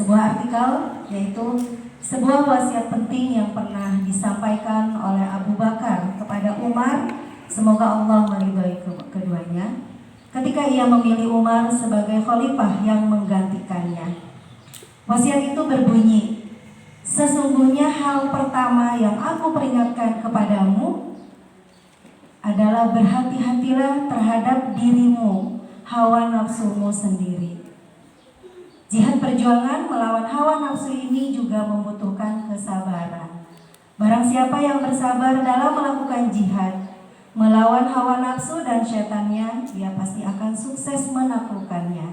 sebuah artikel, yaitu sebuah wasiat penting yang pernah disampaikan oleh Abu Bakar kepada Umar, semoga Allah meridhai keduanya, ketika ia memilih Umar sebagai khalifah yang menggantikannya. Wasiat itu berbunyi, sesungguhnya hal pertama yang aku peringatkan kepadamu adalah berhati-hatilah terhadap dirimu, hawa nafsumu sendiri. Jihad perjuangan melawan hawa nafsu ini juga membutuhkan kesabaran. Barang siapa yang bersabar dalam melakukan jihad melawan hawa nafsu dan setannya, ia pasti akan sukses menaklukkannya.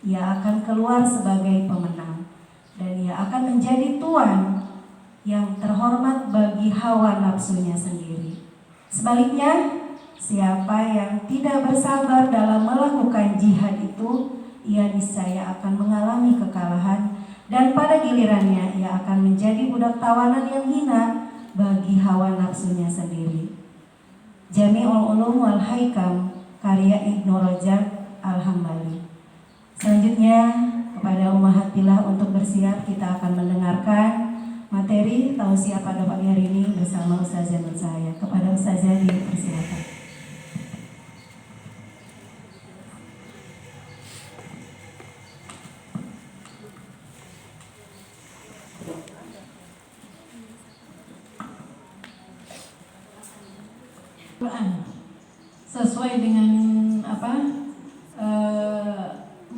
Ia akan keluar sebagai pemenang dan ia akan menjadi tuan yang terhormat bagi hawa nafsunya sendiri. Sebaliknya, siapa yang tidak bersabar dalam melakukan jihad itu, ia niscaya akan mengalami kekalahan dan pada gilirannya ia akan menjadi budak tawanan yang hina bagi hawa nafsunya sendiri. Jami'ul Ulum wal Haikam, karya Ibnu Rajab Al-Hambali. Selanjutnya kepada Ummahatillah untuk bersiap, kita akan mendengarkan materi tausiah pada pagi hari ini bersama Ustazah Nur Cahaya. Kepada Ustazah dipersilakan. Quran sesuai dengan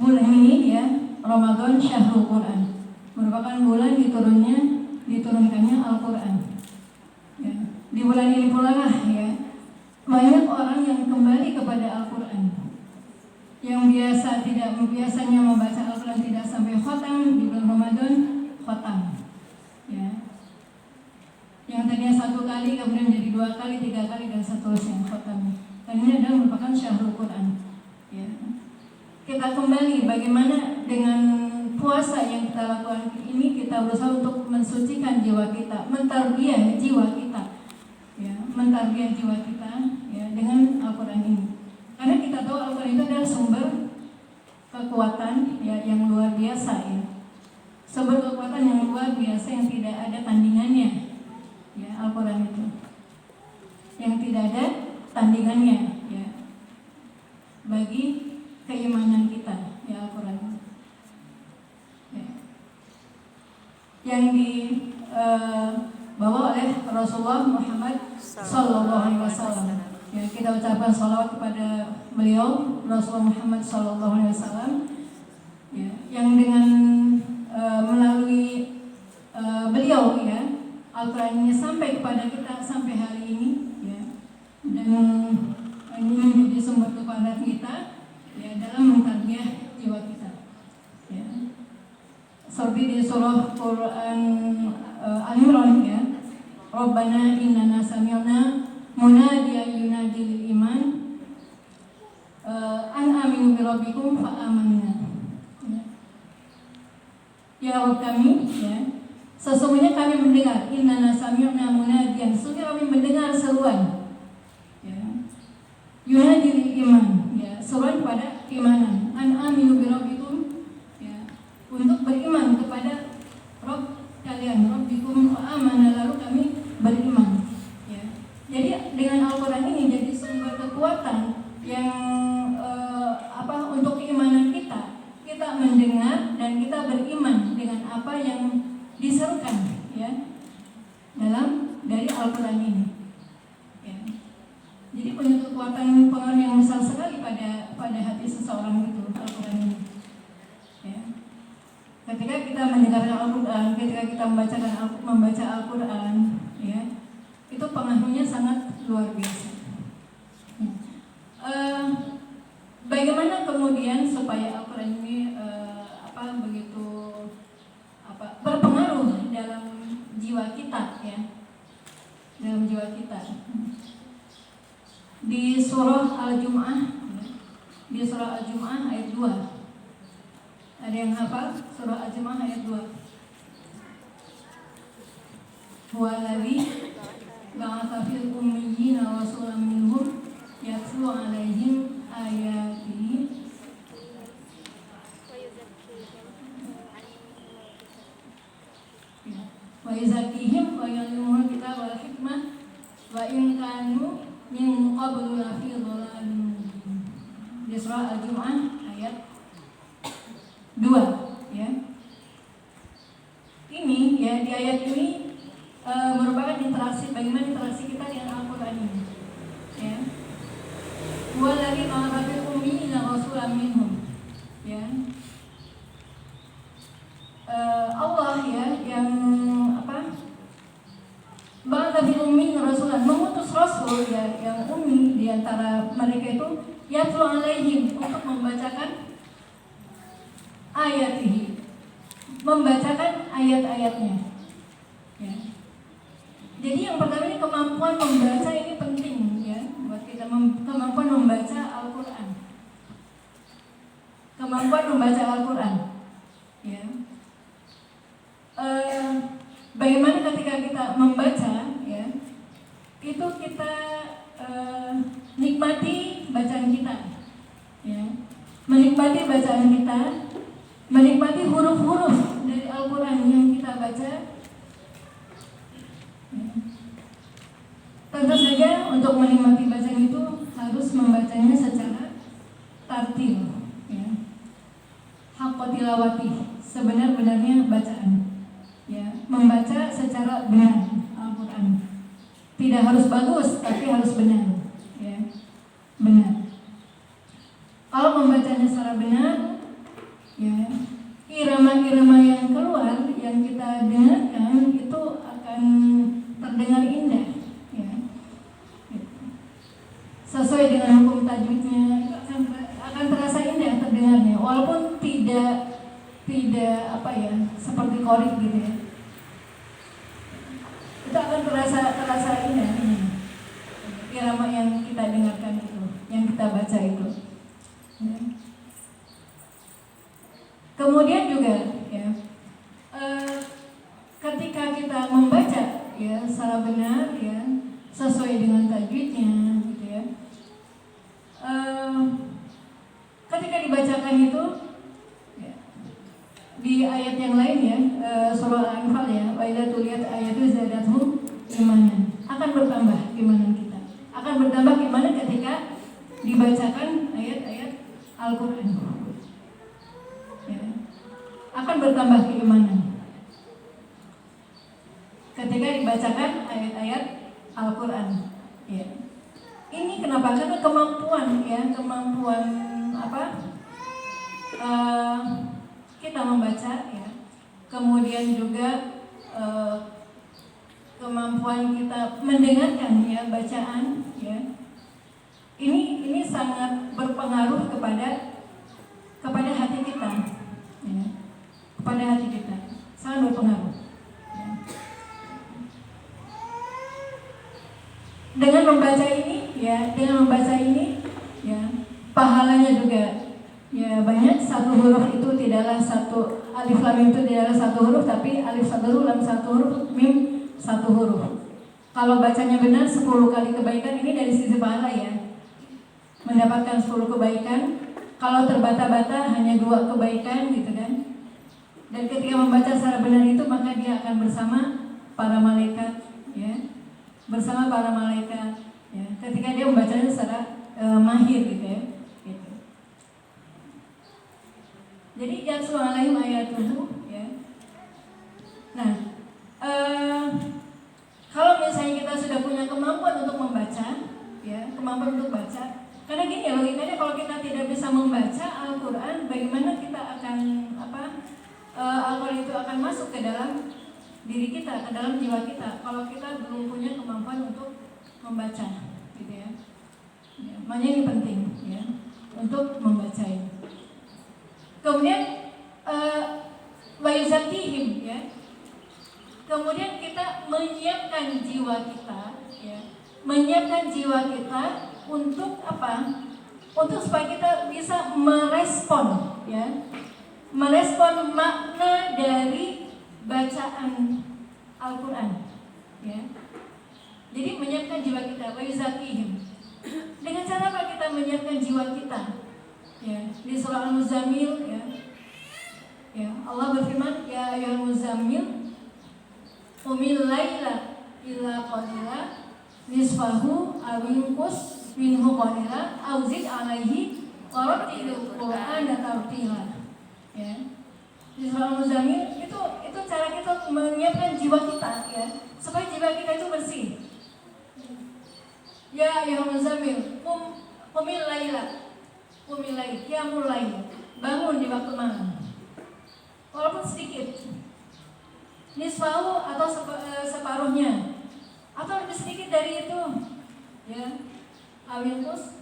bulan ini ya, Ramadan Syahrul Quran, merupakan bulan diturunkannya Al-Quran ya. Di bulan ini pula lah ya, banyak orang yang kembali kepada Al-Quran, yang biasanya membaca Al-Quran tidak sampai khatam, di bulan Ramadan khatam ya. Yang tadinya 1 kali kemudian menjadi 2 kali, 3 kali dan seterusnya khatam. Dan ini adalah merupakan Syahrul Quran ya. Kita kembali bagaimana dengan puasa yang kita lakukan ini, kita berusaha untuk mensucikan jiwa kita, mentarbiyah jiwa kita ya, mentarbiyah jiwa kita ya dengan Al-Quran ini. Karena kita tahu Al-Quran itu adalah sumber kekuatan ya yang luar biasa ya. Sumber kekuatan yang luar biasa yang tidak ada tandingannya ya, Al-Quran itu yang tidak ada tandingannya ya bagi keimanan kita ya, Al-Quran ya, yang dibawa oleh Rasulullah Muhammad Sallallahu Alaihi Wasallam ya. Kita ucapkan salawat kepada beliau Rasulullah Muhammad Sallallahu Alaihi Wasallam ya, yang dengan melalui beliau ya, Al-Quran ini sampai kepada kita sampai hari ini ya, dan ini menjadi sumber kekuatan kita ya dalam mentarbiyah jiwa kita ya. Seperti di surah Quran Al-Imran ya, Rabbana innana sami'na munadiyan yunadi lil iman an aminu bi rabbikum fa amanna ya Rabb kami ya, sesungguhnya kami mendengar, innana sami'na munadiyan, sesungguhnya kami mendengar seruan ya, yunadi lil iman ya, seruan pada keimanan, an aminu bi rabbikum ya, untuk beriman kepada Rabb kalian, rabbikum fa amanna, lalu kami beriman ya. Jadi dengan Al-Quran ini jadi sumber kekuatan yang untuk keimanan kita. Kita mendengar dan kita beriman dengan apa yang diserukan ya dari Al-Quran ini ya. Jadi punya kekuatan pengaruh yang besar sekali pada hati seseorang itu Al-Quran ini ya. Ketika kita mendengarkan Al-Quran, ketika kita membaca Al-Quran ya, itu pengaruhnya sangat luar biasa ya. Bagaimana kemudian supaya Al-Quran ini berpengaruh dalam jiwa kita ya, dalam jiwa kita. Di surah Al-Jum'ah, di surah Al-Jum'ah ayat 2, ada yang hafal surah Al-Jum'ah ayat 2? Huwallazi ba'atha fil ummiyina rasulan minhum yatlu 'alaihim ayatihi wa yuzakihim wa yu'allimuhumul kitaba wal hikmah wa in kanu min qablu lafi dhalalin mubin. Di surah Al-Jumu'ah ayat 2 ya. Ini ya, di ayat ini merupakan interaksi, bagaimana interaksi kita dengan Al-Qur'an ini. Ya. Waladzi ba'atha fil ummiyina rasulan minhum. Ya. Allah ya yang ba'atha fil ummiyina rasulan, mengutus rasul ya yang ummi di antara mereka itu yatlu alaihim, untuk membacakan ayatihi, membacakan ayat-ayatnya. Ya. Jadi yang pertama ini kemampuan membaca ini penting ya buat kita, kemampuan membaca Al-Qur'an. Kemampuan membaca Al-Qur'an. Ya. Bagaimana ketika kita membaca ya, itu kita nikmati bacaan kita. Ya. Menikmati bacaan kita, menikmati huruf-huruf dari Al-Qur'an yang kita baca. Tentu saja untuk menikmati bacaan itu harus membacanya secara tartil, ya. Haqqa tilawati, sebenar-benarnya bacaan. Ya, membaca secara benar Al-Qur'an. Tidak harus bagus, tapi harus benar. Ya. Benar. Kalau membacanya secara benar, ya, irama-irama yang keluar yang kita dengarkan itu akan terdengar indah, ya. Sesuai dengan hukum tajwidnya, itu akan terasa indah terdengarnya, walaupun tidak seperti qorib gitu ya. Itu akan terasa indah ini. Irama yang kita dengarkan itu, yang kita baca itu. Ya. Kemudian juga ya, ketika kita membaca ya secara benar ya, sesuai dengan tajwidnya gitu ya. Ketika dibacakan itu ya, di ayat yang lain ya, surah Al-Anfal ya, wa idza tuliyat ayatu zadatuhum imanan, akan bertambah keimanan kita. Akan bertambah keimanan ketika dibacakan ayat-ayat Al-Qur'an. Ya. Akan bertambah keimanan ketika dibacakan ayat-ayat Al-Qur'an. Ya. Ini kenapa? Karena kemampuan ya, kemampuan kita membaca ya. Kemudian juga kemampuan kita mendengarkan ya bacaan ya. Ini sangat berpengaruh kepada hati kita. Ya. Kepada hati kita. Sangat berpengaruh. Ya. Dengan membaca ini ya, pahalanya juga ya banyak. Satu huruf itu tidaklah satu, alif lam mim itu tidaklah satu huruf, tapi alif satu huruf, lam satu huruf, mim satu huruf. Kalau bacanya benar 10 kali kebaikan, ini dari sisi pahala ya, mendapatkan 10 kebaikan. Kalau terbata-bata hanya 2 kebaikan gitu kan. Dan ketika membaca secara benar itu, maka dia akan bersama para malaikat ya, bersama para malaikat ya, ketika dia membacanya secara mahir gitu ya, gitu. Jadi yatlu alaihim ayatuhu ya. Nah, kalau misalnya kita sudah punya kemampuan untuk membaca ya, kemampuan untuk baca, karena gini ya logikanya, kalau kita tidak bisa membaca Al-Qur'an, bagaimana kita akan Al-Qur'an itu akan masuk ke dalam diri kita, ke dalam jiwa kita, kalau kita belum punya kemampuan untuk membaca, gitu ya. Ya, makanya ini penting ya untuk membaca ini. Kemudian wa yuzakihim ya. Kemudian kita menyiapkan jiwa kita ya, menyiapkan jiwa kita untuk apa? Untuk supaya kita bisa merespon ya, merespon makna dari bacaan Al-Qur'an ya. Jadi menyiapkan jiwa kita, wa yuzakihim. Dengan cara apa kita menyiapkan jiwa kita? Ya, di surah Al-Muzammil ya. Ya, Allah berfirman, ya ayyuhal muzammil qumil laila illa qalila nisfahu aw inqus minhu qalila aw zid alaihi wa rattilil qur'ana tartila. Ya. Di surah Al-Muzammil itu cara kita menyiapkan jiwa kita, ya, supaya jiwa kita itu bersih. Ya ayyuhal muzammil qumil laila qiyamul lail, bangun di waktu malam walaupun sedikit, nisfahu atau separuhnya atau lebih sedikit dari itu, ya, awintus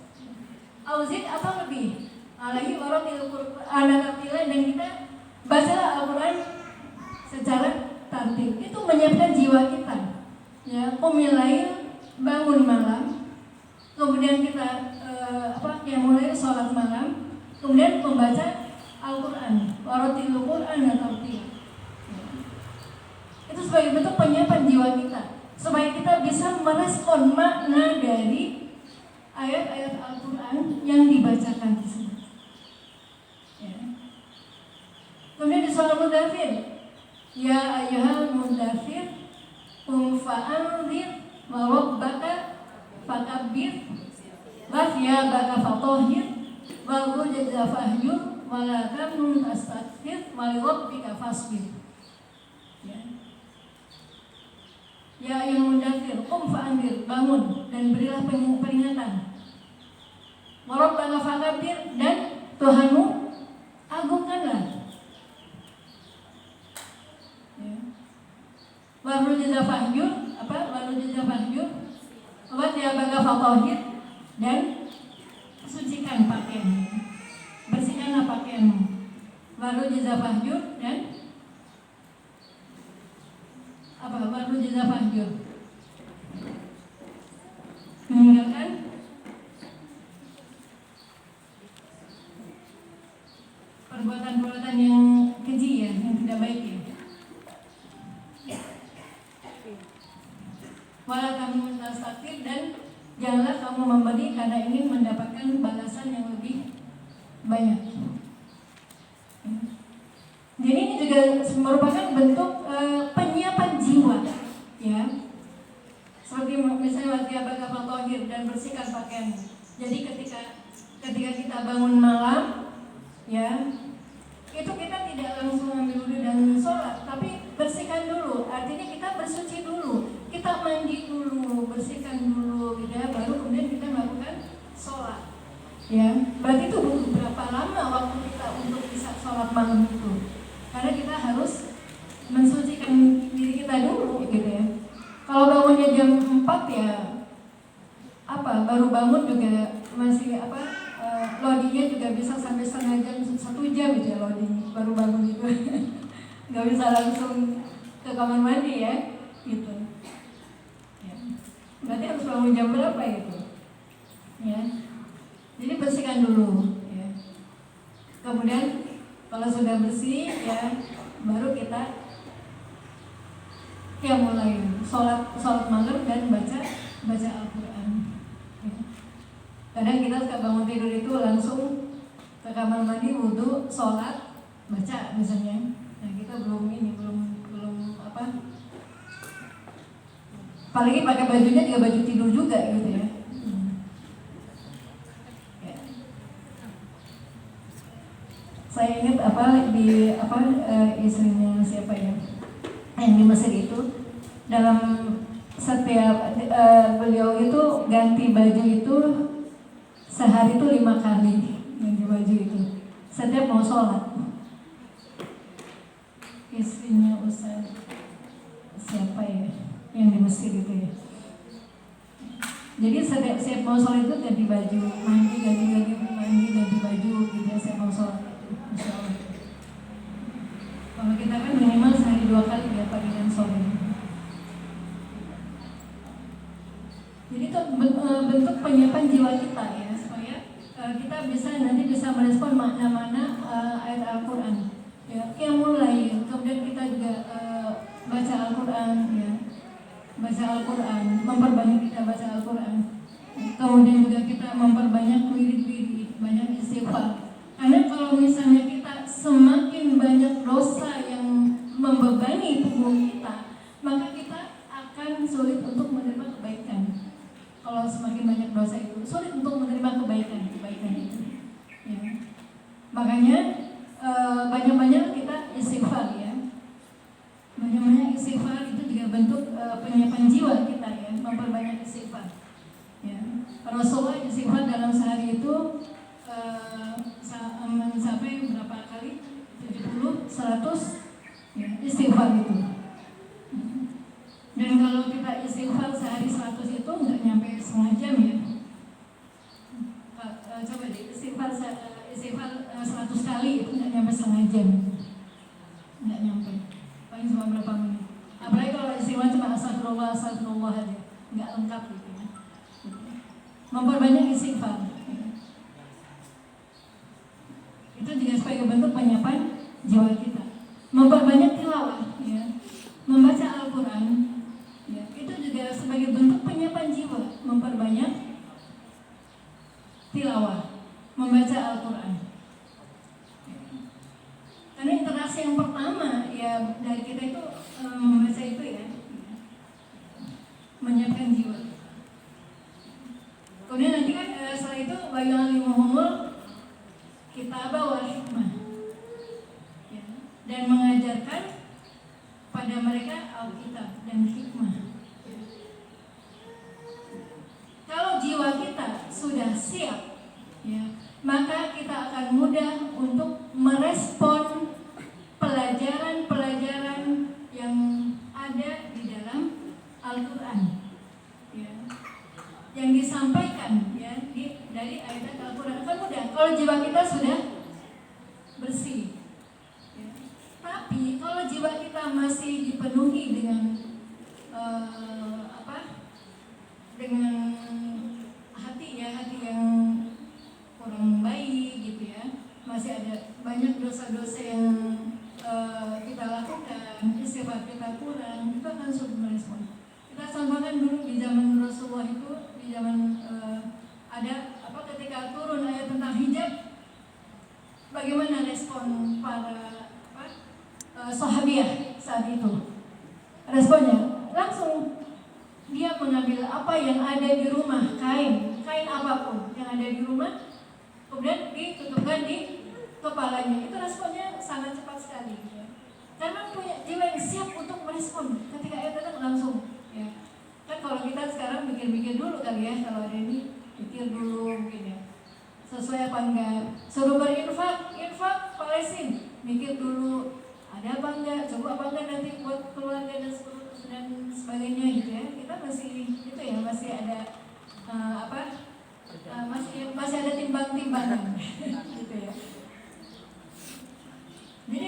auzid atau lebih alaihi warattil qur'ana tartila, dan kita bacalah Al-Quran secara tartil. Itu menyiapkan jiwa kita, ya. Qumil lail, bangun malam, kemudian kita mulai sholat malam, kemudian membaca Al-Quran, warattil qur'ana tartila. Itu sebagai bentuk penyiapan jiwa kita, supaya kita bisa merespon makna dari ayat-ayat Al-Quran yang dibacakan tersebut. Ya. Kemudian di surah Al-Mudaththir, ya ayyuhal mudaththir qum fa'anzir wa rabbaka fakabbir wa thiyabaka fatahhir wa rujza fahjur wa la tamnun tastakthir wa li rabbika fasbir. Ya ayyuhal mudaththir qum fa'anzir, bangun dan berilah peringatan. Wa rabbaka fakabbir, dan Tuhanmu agungkanlah. Waru jaza fahjur, wa thiyabaka fatahhir, dan sucikan pakaianmu, bersihkanlah pakaianmu. Waru jaza fahjur, dan waru jaza fahjur, meninggalkan perbuatan-perbuatan yang keji, ya, yang tidak baik, ya. Wala kamu tastaktir, dan janganlah kamu memberi karena ingin mendapatkan balasan yang lebih banyak. Jadi ini juga merupakan bentuk penyiapan jiwa, ya. Seperti misalnya wathiyabaka fatahhir, dan bersihkan pakaian. Jadi ketika kita bangun malam, ya, itu kita tidak langsung ambil wudhu dan sholat, tapi bersihkan dulu. Artinya kita bersuci dulu, kita mandi dulu, bersihkan dulu, gitu, ya, baru kemudian kita melakukan sholat, ya. Berarti itu butuh berapa lama waktu kita untuk bisa sholat malam itu? Karena kita harus mensucikan diri kita dulu, gitu, ya. Kalau bangunnya jam 4, ya, baru bangun juga masih loadingnya juga bisa sampai setengah jam, 1 jam gitu, ya, loading baru bangun gitu. Nggak bisa langsung ke kamar mandi, ya, gitu. Ya. Berarti harus bangun jam berapa itu? Ya. Jadi bersihkan dulu, ya. Kemudian kalau sudah bersih, ya, baru kita mulai sholat malam dan baca Al-Quran. Ya. Kadang kita suka bangun tidur itu langsung ke kamar mandi, wudhu, sholat, baca misalnya. Nah, kita belum apalagi pakai bajunya juga baju tidur juga, gitu, ya. Ya. Saya ingat istrinya siapa, ya, yang di Mesir itu, dalam setiap beliau itu ganti baju itu sehari itu 5 kali ganti baju itu setiap mau sholat. Istrinya Ustaz siapa, ya, yang di Mesir itu, ya. Jadi setiap mau sholat itu ganti baju, mandi ganti baju, gitu, ya, setiap mau sholat itu, Masya Allah. Kalau kita kan minimal sehari 2 kali, ya, pagi dan sore. Jadi itu bentuk penyiapan jiwa kita, ya, supaya kita nanti bisa merespon makna-makna ayat Al-Quran, ya. Qiyamul lail, kemudian kita juga baca Al-Quran, ya, baca Al-Quran, memperbanyak kita baca Al-Quran. Kemudian juga kita memperbanyak wirid, banyak istighfar. Karena kalau misalnya kita semakin banyak dosa yang membebani tubuh kita, maka sulit untuk menerima kebaikan. Kalau semakin banyak dosa itu sulit untuk menerima kebaikan itu. Ya. Makanya banyak-banyak kita istighfar ya. Banyak-banyak istighfar itu juga bentuk penyiapan jiwa kita ya, memperbanyak istighfar. Ya. Rasulullah istighfar dalam sehari itu mencapai berapa kali? 70, 100 ya, istighfar itu. Dan kalau kita istighfar sehari 100 itu nggak nyampe setengah jam ya. Coba deh istighfar 100 kali itu nggak nyampe setengah jam, nggak nyampe, paling cuma berapa menit. Apalagi kalau istighfar cuma astagfirullah aja, nggak lengkap gitu ya. Memperbanyak istighfar itu juga sebagai bentuk penyiapan jiwa kita. Memperbanyak tilawah ya, membaca Al-Quran ya, itu juga sebagai bentuk penyiapan jiwa. Memperbanyak tilawah, membaca Al-Quran. Karena interaksi yang pertama ya dari kita itu membaca itu ya, menyiapkan jiwa. Kemudian nanti kan setelah itu bayu'allimuhumul kitabah wal hikmah ya, dan mengajarkan pada mereka Alkitab dan hikmah. Kalau jiwa kita sudah siap ya, maka kita akan mudah untuk merespon pelajaran-pelajaran yang ada di dalam Al-Quran ya, yang disampaikan ya dari ayat Al-Quran. Kan mudah kalau jiwa kita sudah bersih ya. Tapi kalau jiwa kita masih dipenuhi dengan dengan hati yang kurang baik gitu ya, masih ada banyak dosa-dosa yang kita lakukan, istighfar kita kurang, itu akan sulit merespon. Kita contohkan dulu di zaman Rasulullah itu, di zaman ada ketika turun ayat tentang hijab, bagaimana respon para sahabiah saat itu? Responnya langsung dia mengambil apa yang ada di rumah, kain apapun yang ada di rumah, kemudian ditutupkan di kepalanya. Itu responnya sangat cepat sekali ya. Karena punya jiwa yang siap untuk merespon ketika ayat datang langsung ya. Kan kalau kita sekarang mikir-mikir dulu kali ya, kalau ada ini pikir dulu mungkin ya, sesuai apa enggak. Suruh berinfak Palestina, mikir dulu ada apa enggak, coba apa enggak nanti buat keluarga dan sebagainya gitu ya. Kita masih itu ya, masih ada masih ada timbang-timbangan gitu ya. Jadi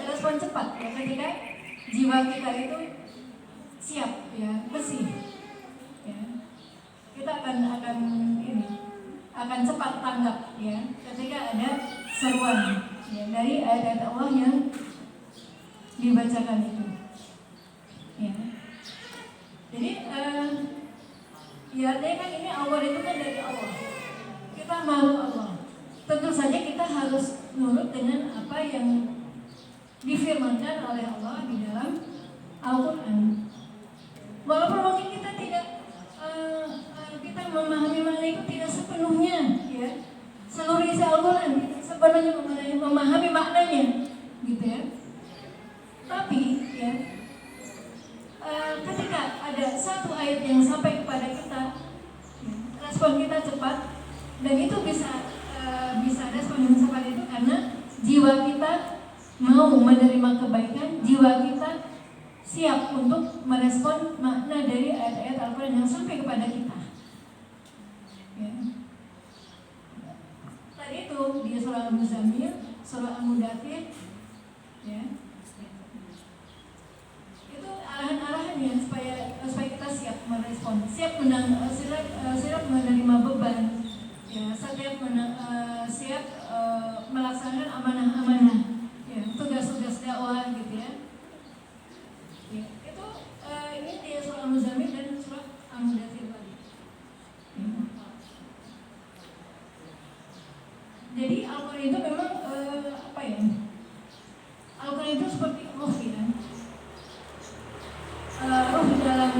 respon cepat ya ketika jiwa kita itu siap ya, bersih ya. Kita akan cepat tanggap ya ketika ada seruan ya dari ayat-ayat Allah yang dibacakan itu ya. Jadi ya artinya kan ini awal itu kan dari Allah, kita makhluk Allah, tentu saja kita harus nurut dengan apa yang difirmankan oleh Allah di dalam Al-Quran. Walaupun mungkin kita tidak kita memahami makna itu tidak sepenuhnya ya, seluruh isi Al-Quran tidak sepenuhnya memahami maknanya gitu ya. Tapi ya ketika ada satu ayat yang sampai kepada kita ya, respon kita cepat, dan itu bisa respon yang cepat itu karena jiwa kita mau menerima kebaikan, jiwa kita siap untuk merespon makna dari ayat-ayat Al-Quran yang sampai kepada kita ya. Tadi itu di surah Al-Muzammil, surah Al-Mudaththir ya, itu arahan-arahannya supaya kita siap merespon, siap menerima beban ya, siap melaksanakan amanah-amanah ya, tugas-tugas dakwah gitu ya. Ya, itu ini di surah Al-Muzammil dan surah Al-Mudaththir tadi. Jadi Al-Quran itu memang Al-Quran itu seperti ruh ya. Ruh dalam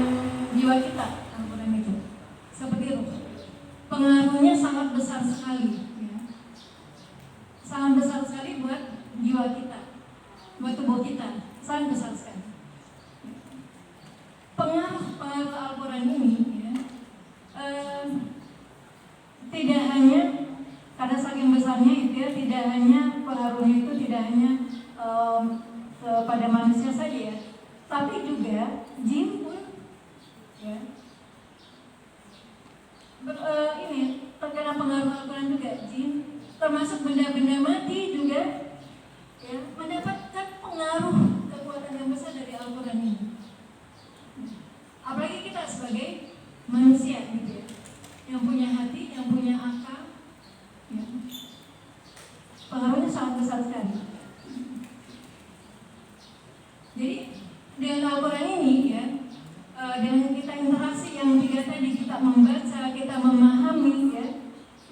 jiwa kita Al-Quran itu seperti ruh. Pengaruhnya sangat besar sekali, ya. Sangat besar sekali buat jiwa kita, buat tubuh kita, sangat besar sekali. Pengaruh Al-Quran ini, ya, tidak hanya karena saking besarnya itu, ya, tidak hanya pengaruhnya itu tidak hanya kepada manusia saja, ya, tapi juga jin pun, ya, ini terkena pengaruh Al-Quran juga. Jin termasuk benda-benda mati juga, ya, mendapatkan pengaruh kekuatan yang besar dari Al-Quran ini. Apalagi kita sebagai manusia gitu, ya, yang punya hati, yang punya akal, ya, pengaruhnya sangat besar sekali. Jadi dengan Al-Quran ini, ya, dengan kita interaksi yang tiga tadi, kita membaca, kita memahami, ya,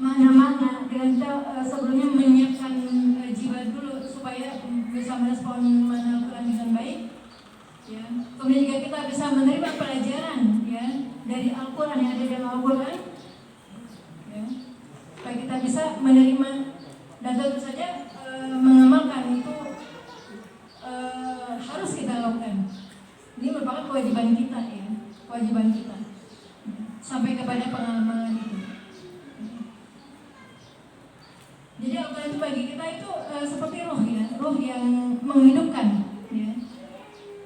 makna-makna, dengan kita sebelumnya menyiapkan jiwa dulu supaya bisa merespon makna Al-Quran dengan baik, ya. Kemudian juga kita bisa menerima pelajaran, ya, dari Al-Quran yang ada dalam Al-Quran, ya, supaya kita bisa menerima dan tentu saja mengamalkan itu harus kita lakukan. Ini merupakan kewajiban kita, ya, kewajiban kita, sampai kepada pengalaman itu. Jadi Al-Quran itu bagi kita itu seperti ruh, ya, ruh yang menghidupkan, ya.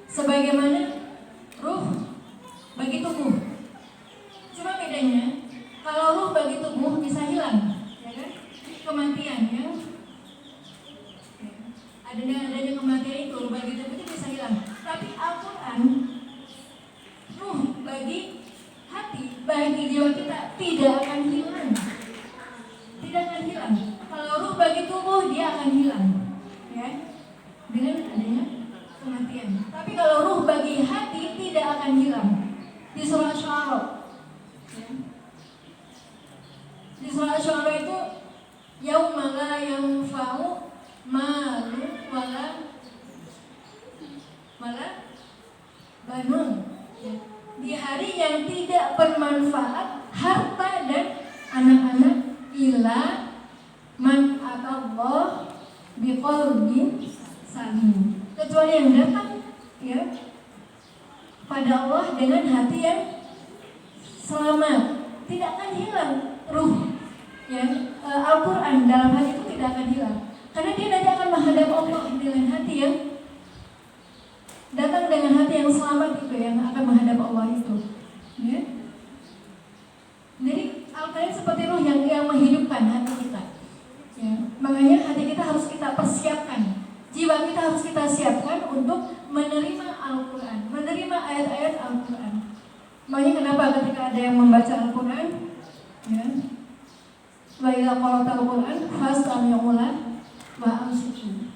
Sebagaimana ruh bagi tubuh. Cuma bedanya, kalau ruh bagi tubuh bisa hilang, ya kan? Kematian, ya. Adanya kematian itu bagi tubuh itu bisa hilang. Tapi Al-Quran, ruh bagi hati, bagi jiwa kita tidak akan hilang. Tidak akan hilang. Kalau ruh bagi tubuh dia akan hilang, ya, dengan adanya kematian. Tapi kalau ruh bagi hati tidak akan hilang. Di surah Asy-Syu'ara, ya. Di surah Asy-Syu'ara itu yauma la yanfa'u malu wala banun, ya. Di hari yang tidak bermanfaat harta dan anak-anak illa man atallah biqalbin salim, kecuali yang datang, ya, pada Allah dengan hati yang selamat. Tidak akan hilang ruh, ya, Al-Quran dalam hati itu tidak akan hilang, karena dia nanti akan menghadap Allah dengan hati yang datang dengan hati yang selamat itu, yang akan menghadap Allah itu, ya. Jadi Al-Quran seperti ruh yang menghidupkan hati kita, ya. Makanya hati kita harus kita persiapkan, jiwa kita harus kita siapkan untuk menerima Al-Quran, menerima ayat-ayat Al-Quran. Makanya kenapa ketika ada yang membaca Al-Quran, ya, wa idza qara'ta Al-Quran fastami'u lahu wa ansitu,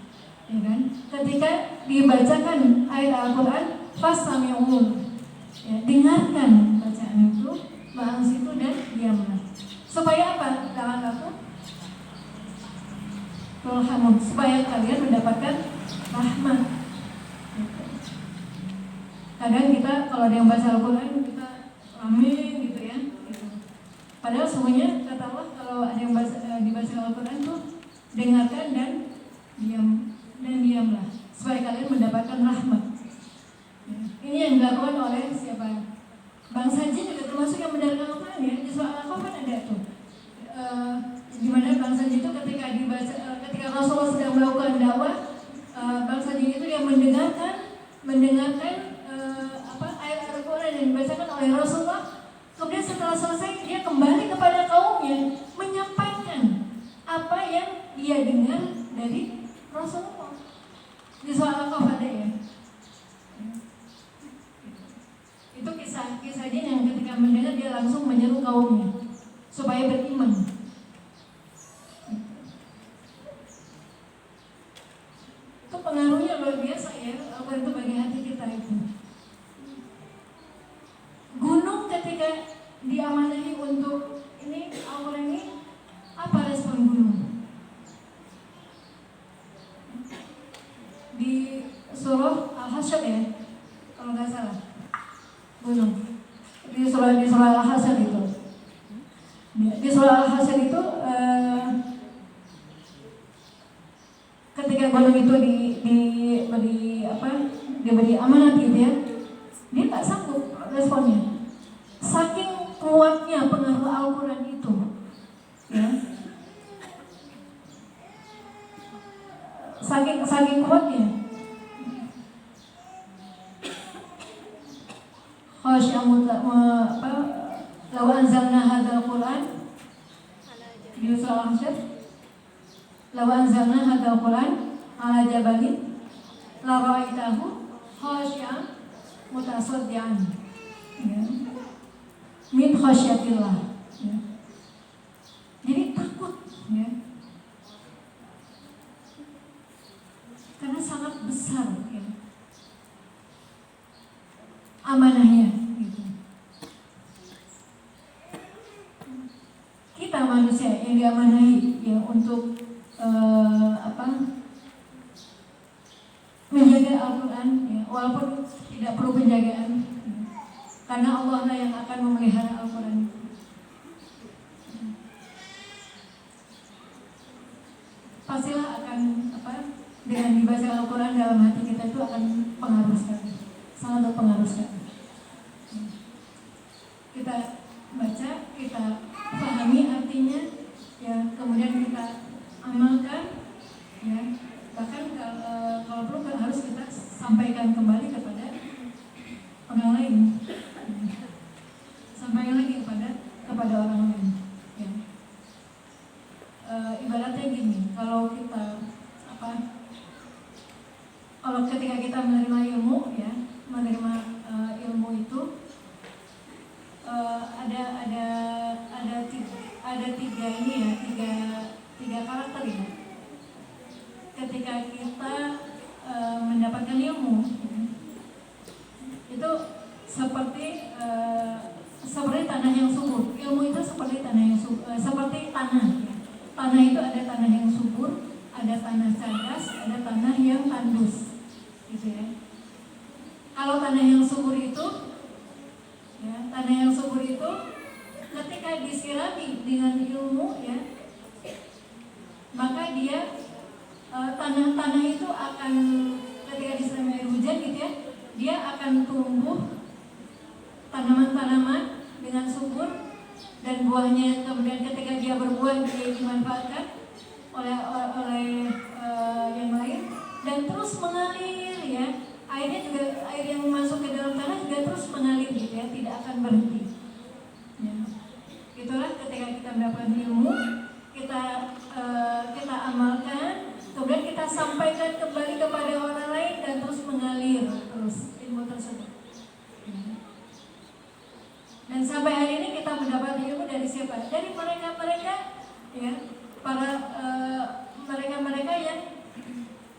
ya kan? Ketika dibacakan ayat Al-Quran, fastami'u, ya, dengarkan bacaan itu, wa ansitu, dan diamlah. Supaya apa? La'allakum turhamun, supaya kalian mendapatkan rahmat. Kadang kita kalau ada yang baca Al-Quran kita amin gitu, ya, gitu. Padahal semuanya kata Allah kalau ada yang dibaca Al-Quran tuh dengarkan dan diamlah supaya kalian mendapatkan rahmat, ya. Ini yang dilakukan oleh siapa? Bangsa jin juga termasuk yang mendengarkan Al-Quran, ya. Di surah Al-Kahf kan ada tuh di mana bangsa jin itu ketika Rasulullah sedang melakukan dakwah, bangsa jin itu yang mendengarkan ayat Al-Quran yang dibacakan oleh Rasulullah. Kemudian setelah selesai dia kembali kepada kaumnya menyampaikan apa yang dia dengar dari Rasulullah. Di surah Al-Kahf ada, ya. Itu kisah jin yang ketika mendengar dia langsung menyeru kaumnya supaya beriman. Itu pengaruhnya luar biasa, ya, Al-Quran itu bagi hati kita itu. Gunung ketika diamanahi untuk ini Al-Quran ini, apa respon gunung? Di surah Al-Hasyr, ya, kalau nggak salah, gunung. Di surah Al-Hasyr itu. Di surah Al-Hasyr itu ketika gunung itu diberi amanat gitu ya, dia tak sanggup responnya. Saking kuatnya pengaruh Al-Quran itu, ya. Saking kuatnya. Law anzalna hadzal Qur'an di surah Al-Hasyr, law anzalna hadzal Qur'an ala jabalin la ra'aitahu khashi'an mutasaddian, ya, min khasyatillah, ya. Jadi takut, ya, karena sangat besar, ya, amanahnya, gitu. Kita manusia yang diamanahi, ya, untuk menjaga Al-Quran, ya, walaupun tidak perlu penjagaan, ya, karena Allah lah yang akan memelihara Al-Quran. Pastilah akan dengan dibaca Al-Quran dalam hati kita itu akan pengaruh sekali, sangat berpengaruh sekali. Kita baca, kita pahami artinya, ya, kemudian kita amalkan, ya, bahkan kalau perlu harus kita sampaikan kembali kepada orang lain, sampaikan lagi kepada orang lain, ya. Ibaratnya gini, kalau ketika kita menerima ilmu, ya, menerima ilmu itu ada tiga karakter, ya. Ketika kita mendapatkan ilmu, itu seperti tanah yang subur. Ilmu itu seperti tanah yang subur, seperti tanah, ya. Tanah itu ada tanah yang subur, ada tanah cerdas, ada tanah yang tandus, gitu ya. Kalau tanah yang subur itu, ya, tanah yang subur itu ketika disirami dengan ilmu, ya, maka dia tanah itu akan, ketika disirami air hujan, gitu ya, dia akan tumbuh tanaman-tanaman dengan subur, dan buahnya kemudian ketika dia berbuah dia dimanfaatkan oleh yang lain, dan terus mengalir, ya. Airnya juga, air yang masuk ke dalam tanah juga terus mengalir, gitu ya, tidak akan berhenti, ya. Itulah ketika kita mendapatkan ilmu, kita amalkan, kemudian kita sampaikan kembali kepada orang lain, dan terus mengalir terus ilmu tersebut, ya. Dan sampai hari ini kita mendapat ilmu dari siapa? Dari mereka-mereka, ya, para mereka-mereka yang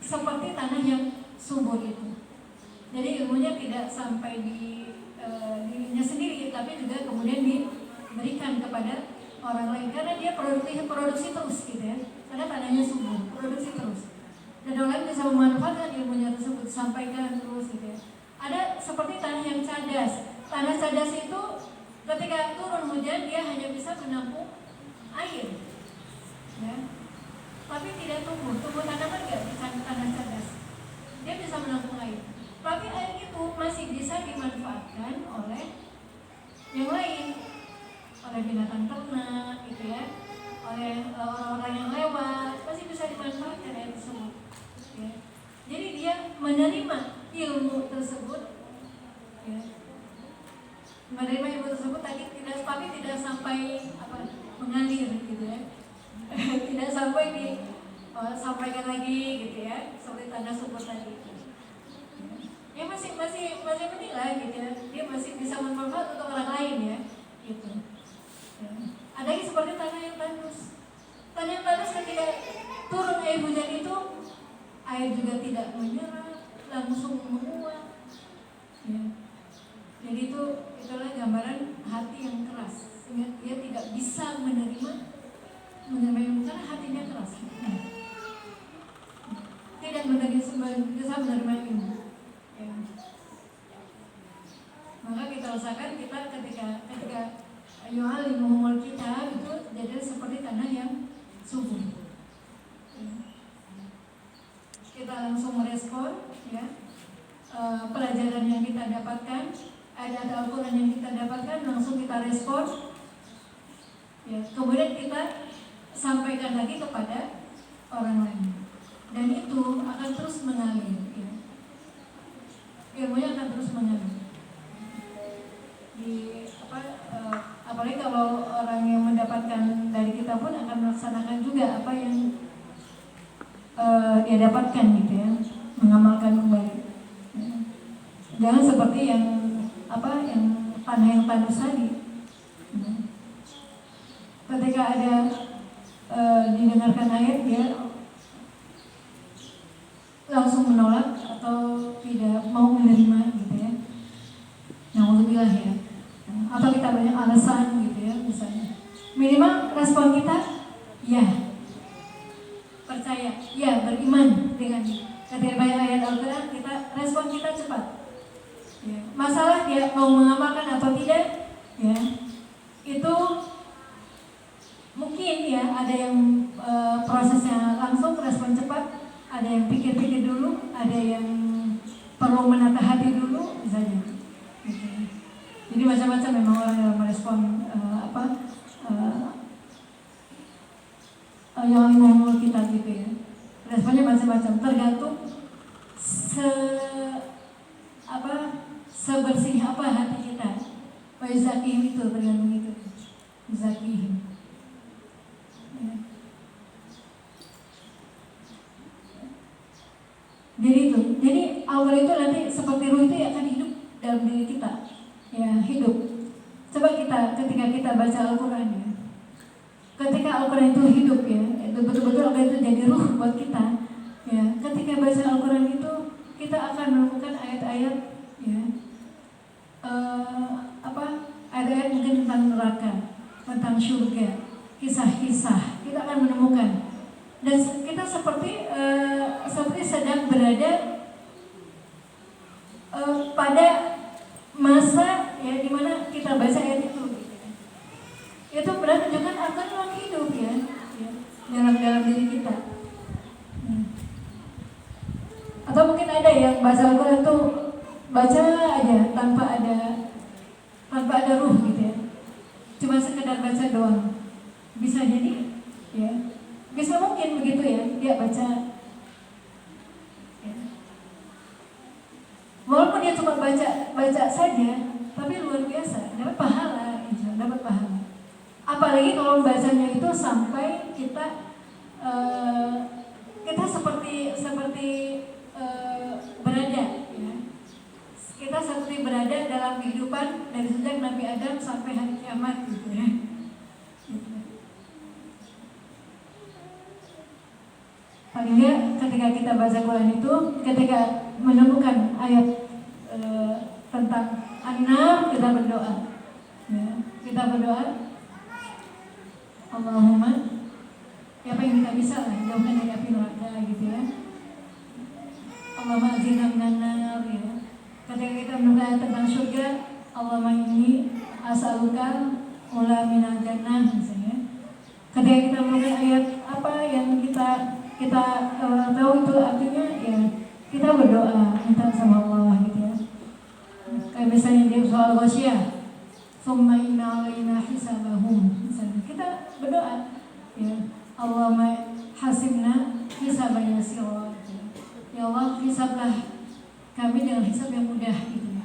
seperti tanah yang subur itu. Jadi ilmunya tidak sampai di dirinya sendiri, tapi juga kemudian diberikan kepada orang lain, karena dia produksi terus, gitu ya. Karena tanahnya subur, produksi terus, dan orang lain bisa memanfaatkan ilmunya tersebut, sampaikan terus, gitu ya. Ada seperti tanah yang cerdas. Tanah cerdas itu ketika turun hujan dia hanya bisa menampung air, ya, tapi tidak tumbuh tanaman nggak bisa. Tanah cerdas dia bisa menampung air, tapi air itu masih bisa dimanfaatkan oleh yang lain, oleh binatang ternak, gitu ya, oleh orang-orang yang lewat, masih bisa dimanfaatkan air tersebut, ya. Jadi dia menerima ilmu tersebut, ya, menerima ilmu tersebut tapi tidak sampai mengalir, gitu ya. Tidak sampai sampaikan lagi, gitu ya, seperti tanda subur tadi. Ya masih penting lah, gitu ya. Dia masih bisa bermanfaat untuk orang lain, ya, gitu. Ya. Ada lagi seperti tanah yang tandus. Tanah yang tandus ketika turun air hujan itu, air juga tidak menyerap, langsung menguap, ya. Jadi itulah gambaran hati yang keras, sehingga dia tidak bisa menerima ilmu karena hatinya keras, tidak bisa menerima ilmu, ya. Maka kita harus merasakan kita ketika yu'allimuhumul kitab itu jadi seperti tanah yang subur. Kita langsung merespon ya, pelajaran yang kita dapatkan, ayat Al-Quran yang kita dapatkan langsung kita respon ya, kemudian kita sampaikan lagi kepada orang lain dan itu akan terus mengalir ya. Ilmunya akan terus mengalir di apalagi kalau orang yang mendapatkan dari kita pun akan melaksanakan juga apa yang dia dapatkan gitu ya, mengamalkan kembali ya. Jangan seperti yang panah yang tandus tadi ya. Ketika ada didengarkan ayat dia langsung menolak atau tidak mau menerima gitu ya. Na'udzubillah ya. Atau kita banyak alasan gitu ya misalnya. Minimal respon kita ya, percaya, ya beriman dengan ketika banyak ayat Al-Quran kita respon kita cepat. Ya. Masalah dia mau mengamalkan atau tidak ya, itu mungkin ya ada yang prosesnya langsung respon cepat, ada yang pikir-pikir dulu, ada yang perlu menata hati dulu misalnya gitu. Jadi macam-macam memang orang yang merespon yang ngomong kita gitu ya, responnya macam-macam tergantung sebersih apa hati kita. Wa yuzakihim itu tergantung itu, yuzakihim ya. Jadi awal itu nanti seperti ruh itu akan hidup dalam diri kita ya, hidup. Coba ketika kita baca Al-Quran ya, ketika Al-Quran itu hidup ya, itu betul-betul Al-Quran itu jadi ruh buat kita ya. Ketika baca Al-Quran itu kita akan menemukan ayat-ayat ya, ayat-ayat mungkin tentang neraka, tentang surga, kisah-kisah kita akan menemukan. Dan kita seperti sedang berada pada masa ya dimana kita baca ayat itu. Itu berarti menunjukkan akan memang hidup ya dalam diri kita. Atau mungkin ada yang baca Al-Quran itu baca aja tanpa ada ruh gitu ya, cuma sekedar baca doang. Bisa jadi ya, bisa mungkin begitu ya, dia baca ya. Walaupun dia cuma baca saja, tapi luar biasa, dapat pahala, dapat pahala. Apalagi kalau membacanya itu sampai kita seperti berada ya. Kita seperti berada dalam kehidupan dari sejak Nabi Adam sampai hari kiamat gitu ya. Paling nggak ketika kita baca Quran itu, ketika menemukan ayat tentang an-nar, kita berdoa ya. Kita berdoa Allahumma ya, apa yang kita bisa lah, jauhkan dari api neraka gitu ya. Allahumma azina minan nar ya. Ketika kita menemukan tentang surga, Allahumma inni as'aluka ula minal jannah misalnya. Ketika kita menemukan ayat apa yang kita tahu itu artinya ya, kita berdoa minta sama Allah gitu ya. Kayak misalnya di soal Ghasyiyah, summa inna alaina hisabahum misalnya, kita berdoa ya, Allahumma hasibna hisaban yasira. Ya Allah, hisablah kami dengan hisab yang mudah gitu ya.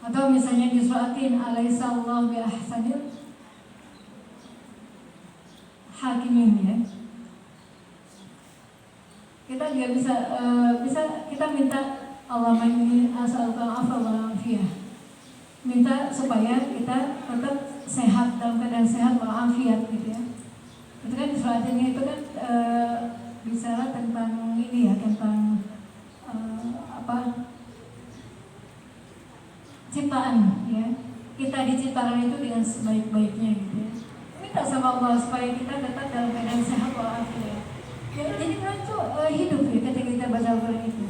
Atau misalnya di suratin alaisa Allah bi ahsanil hakimin ya. Kita juga bisa kita minta Allahumma inni as'aluka al-'afwa wal 'afiyah. Minta supaya kita tetap sehat, dalam keadaan sehat wal 'afiyat gitu ya. Itu kan di surat ini itu kan bicara tentang ini ya, tentang ciptaan ya. Kita diciptakan itu dengan sebaik-baiknya gitu ya. Minta sama Allah supaya kita tetap dalam keadaan sehat wal 'afiyah. Ya, jadi itu hidup ya ketika kita baca Al-Quran itu.